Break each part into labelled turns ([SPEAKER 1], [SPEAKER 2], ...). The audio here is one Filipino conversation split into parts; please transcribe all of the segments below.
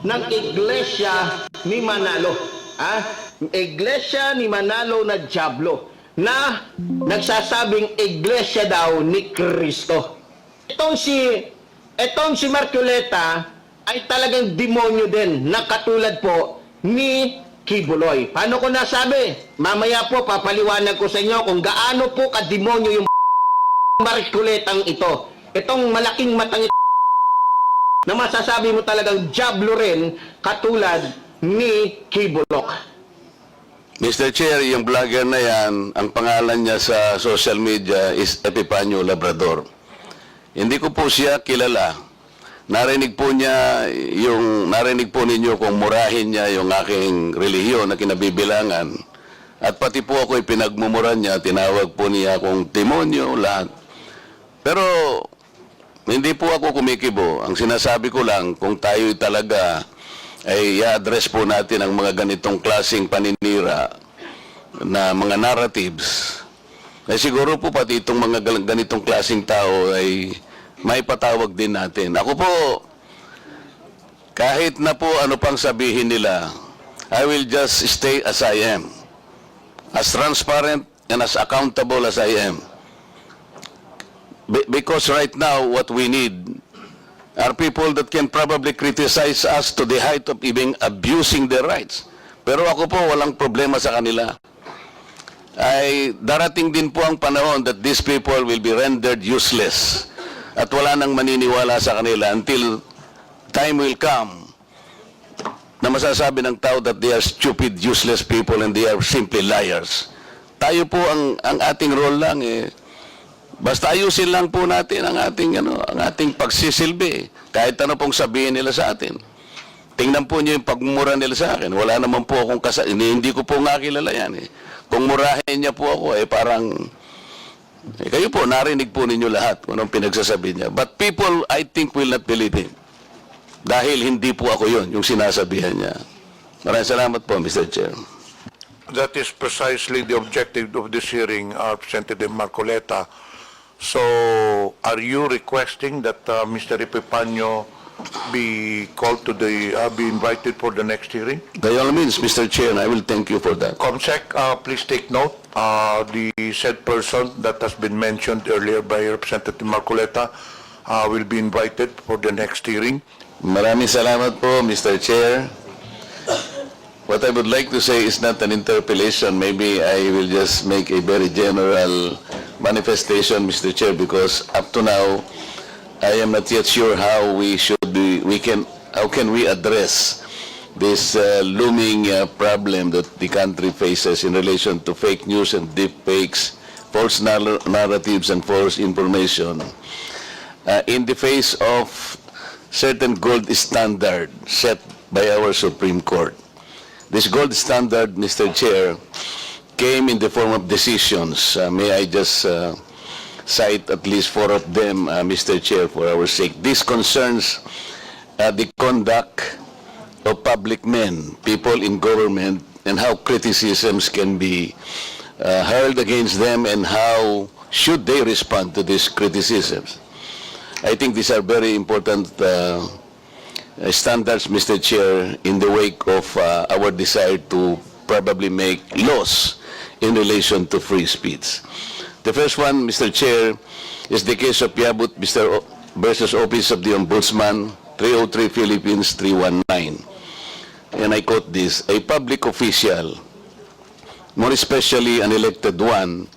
[SPEAKER 1] ng Iglesia ni Manalo. Iglesia ni Manalo na Diablo na nagsasabing iglesia daw ni Kristo. Itong si Marcoleta ay talagang demonyo din na katulad po ni Kibuloy. Paano ko nasabi? Mamaya po papaliwanag ko sa inyo kung gaano po kademonyo yung Marcoletang ito. Itong malaking matang na masasabi mo talagang Diablo rin katulad ni Kibulok.
[SPEAKER 2] Mr. Chair, yung vlogger na yan, ang pangalan niya sa social media is Epifanio Labrador. Hindi ko po siya kilala. Narinig po ninyo kung murahin niya yung aking relihiyon na kinabibilangan. At pati po ako pinagmumura niya, tinawag po niya akong demonyo, lahat. Pero hindi po ako kumikibo. Ang sinasabi ko lang, kung tayo talaga ay i-address po natin ang mga ganitong klaseng paninira na mga narratives, ay siguro po pati itong mga ganitong klaseng tao ay may patawag din natin. Ako po, kahit na po ano pang sabihin nila, I will just stay as I am. As transparent and as accountable as I am. Because right now, what we need are people that can probably criticize us to the height of even abusing their rights. Pero ako po, walang problema sa kanila. Ay darating din po ang panahon that these people will be rendered useless. At wala nang maniniwala sa kanila until time will come na masasabi ng tao that they are stupid, useless people and they are simply liars. Tayo po, ang ating role lang basta ayusin lang po natin ang ating pagsisilbi. Kahit ano pong sabihin nila sa atin. Tingnan po niyo yung pagmumura nila sa akin. Wala naman po akong hindi ko po nga kilala yan. Kung murahin niya po ako, parang, kayo po, narinig po ninyo lahat kung anong pinagsasabi niya. But people, I think, will not believe him. Dahil hindi po ako yun, yung sinasabihan niya. Maraming salamat po, Mr. Chair.
[SPEAKER 3] That is precisely the objective of this hearing, Representative Marcoleta. So, are you requesting that Mr. Epifanio be called to be invited for the next hearing?
[SPEAKER 2] By all means, Mr. Chair, I will thank you for that.
[SPEAKER 3] Comsec, please take note. The said person that has been mentioned earlier by Representative Marcoleta will be invited for the next hearing.
[SPEAKER 2] Maraming salamat po, Mr. Chair. What I would like to say is not an interpellation. Maybe I will just make a very general manifestation, Mr. Chair, because up to now, I am not yet sure how how can we address this looming problem that the country faces in relation to fake news and deep fakes, false narratives and false information in the face of certain gold standard set by our Supreme Court. This gold standard, Mr. Chair, came in the form of decisions. May I just cite at least 4 of them, Mr. Chair, for our sake. This concerns the conduct of public men, people in government, and how criticisms can be hurled against them and how should they respond to these criticisms. I think these are very important standards, Mr. Chair, in the wake of our desire to probably make laws in relation to free speech. The first one, Mr. Chair, is the case of Yabut versus Office of the Ombudsman, 303 Philippines 319. And I quote this: a public official, more especially an elected one,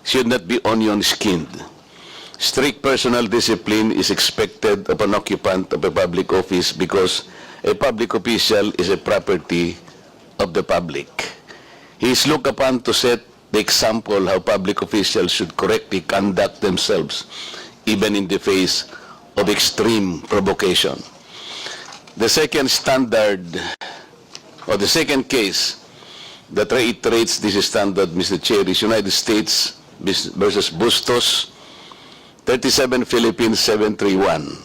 [SPEAKER 2] should not be onion-skinned. Strict personal discipline is expected of an occupant of a public office because a public official is a property of the public. He is looked upon to set the example how public officials should correctly conduct themselves, even in the face of extreme provocation. The second standard, or the second case that reiterates this standard, Mr. Chair, is United States versus Bustos, 37 Philippines 731.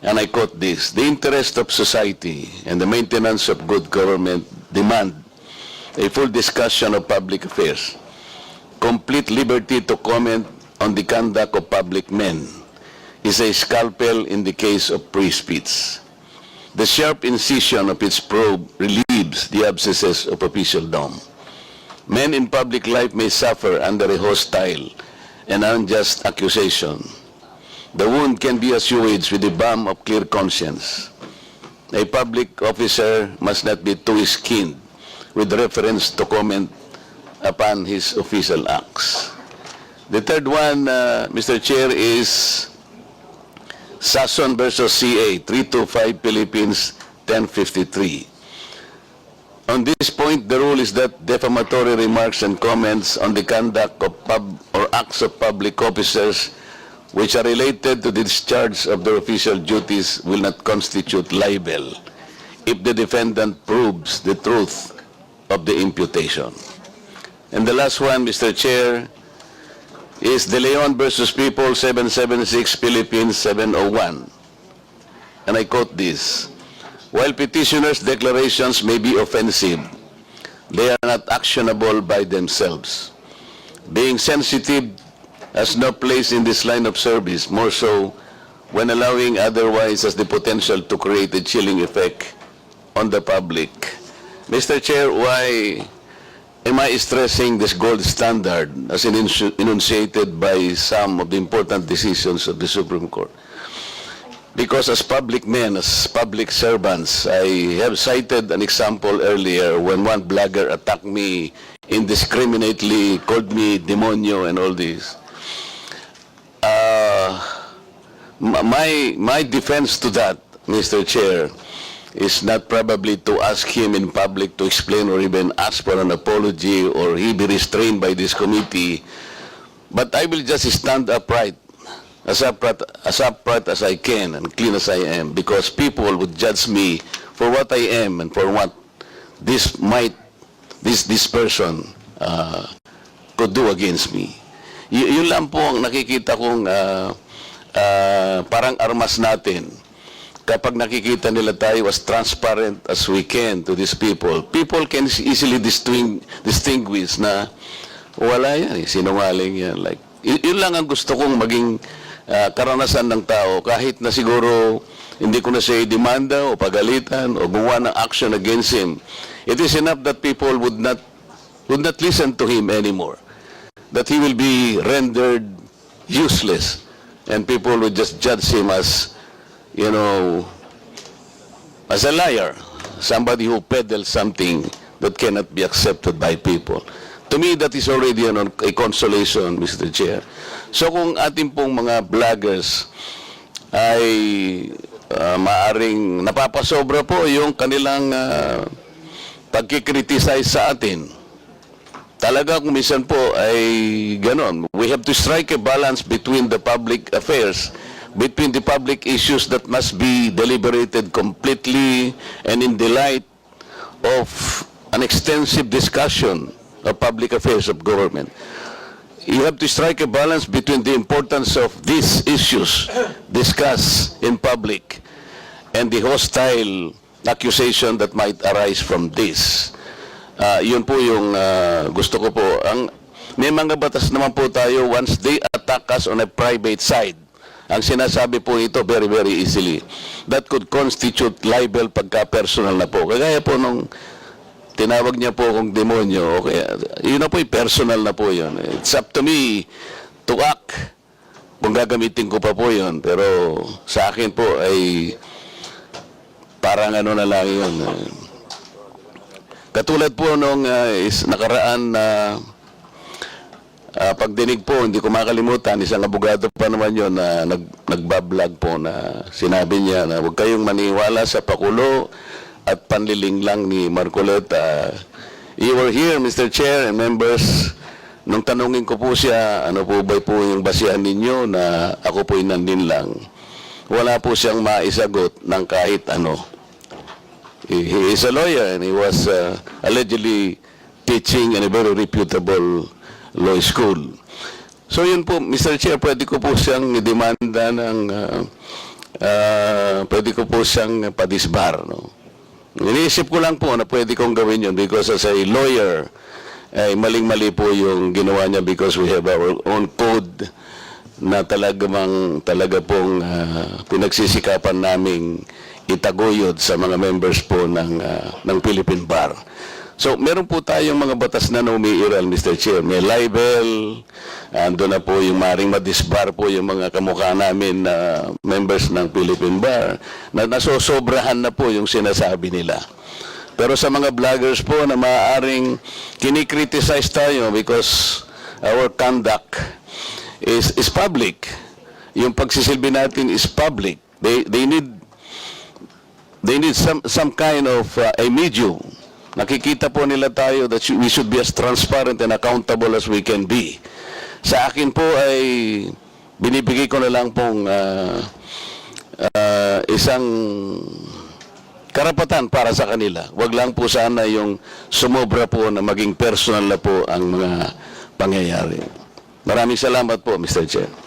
[SPEAKER 2] And I quote this: the interest of society and the maintenance of good government demand a full discussion of public affairs, complete liberty to comment on the conduct of public men is a scalpel in the case of free speech. The sharp incision of its probe relieves the abscesses of official dome. Men in public life may suffer under a hostile and unjust accusation. The wound can be assuaged with the balm of clear conscience. A public officer must not be too skinned with reference to comment upon his official acts. The third one, Mr. Chair, is Sason versus CA, 325 Philippines, 1053. On this point, the rule is that defamatory remarks and comments on the conduct of or acts of public officers which are related to the discharge of their official duties will not constitute libel if the defendant proves the truth of the imputation. And the last one, Mr. Chair, is De Leon versus People, 776 Philippines, 701. And I quote this: while petitioners' declarations may be offensive, they are not actionable by themselves. Being sensitive has no place in this line of service, more so when allowing otherwise has the potential to create a chilling effect on the public. Mr. Chair, why am I stressing this gold standard as enunciated by some of the important decisions of the Supreme Court? Because as public men, as public servants, I have cited an example earlier when one blogger attacked me indiscriminately, called me demonyo and all this. My defense to that, Mr. Chair, is not probably to ask him in public to explain or even ask for an apology or he be restrained by this committee, but I will just stand upright, as upright as I can and clean as I am, because people would judge me for what I am and for what this person could do against me. Yun lang po ang nakikita kong parang armas natin. Kapag nakikita nila tayo as transparent as we can to these people, people can easily distinguish na wala yan, sinungaling yan. Like, yun lang ang gusto kong maging karanasan ng tao, kahit na siguro hindi ko na siya demanda o pagalitan o gumawa ng action against him. It is enough that people would not listen to him anymore, that he will be rendered useless, and people would just judge him as, you know, as a liar, somebody who peddles something that cannot be accepted by people. To me, that is already a consolation, Mr. Chair. So kung ating pong mga vloggers ay maaring napapasobra po yung kanilang pagkikriticize sa atin, talaga kung minsan po ay ganon. We have to strike a balance between the public affairs, between the public issues that must be deliberated completely and in the light of an extensive discussion of public affairs of government. You have to strike a balance between the importance of these issues discussed in public and the hostile accusation that might arise from this. Yun po yung gusto ko po. May mga batas naman po tayo, once they attack us on a private side, ang sinasabi po ito very, very easily, that could constitute libel pagka-personal na po. Kagaya po nung tinawag niya po akong demonyo, okay, yun na po, personal na po yun. It's up to me to act kung gagamitin ko pa po yun. Pero sa akin po ay parang ano na lang yun. Katulad po nung nakaraan na pagdinig po, hindi ko makalimutan, isang abogado pa naman yun na nagbablog po na sinabi niya na huwag kayong maniwala sa pakulo at panliling lang ni Marcoleta. You were here, Mr. Chair and members, nung tanungin ko po siya, ano po ba po yung basihan ninyo na ako po'y nandin lang. Wala po siyang maisagot ng kahit ano. He is a lawyer and he was allegedly teaching in a very reputable law school. So yun po, Mr. Chair, pwede ko po siyang demanda ng, pwede ko po siyang padisbar, no? Iniisip ko lang po na pwede kong gawin yun because as a lawyer, ay maling-mali po yung ginawa niya because we have our own code na talaga pong pinagsisikapan naming itaguyod sa mga members po ng Philippine Bar. So, meron po tayong mga batas na umiiral, Mr. Chair. May libel, ando na po yung maring madisbar po yung mga kamukha namin na members ng Philippine Bar, na nasosobrahan na po yung sinasabi nila. Pero sa mga vloggers po na maaaring kinikriticize tayo because our conduct is public. Yung pagsisilbi natin is public. They need some kind of a medium. Nakikita po nila tayo that we should be as transparent and accountable as we can be. Sa akin po ay binibigay ko na lang pong isang karapatan para sa kanila. Wag lang po sana yung sumobra po na maging personal na po ang mga pangyayari. Maraming salamat po, Mr. Chair.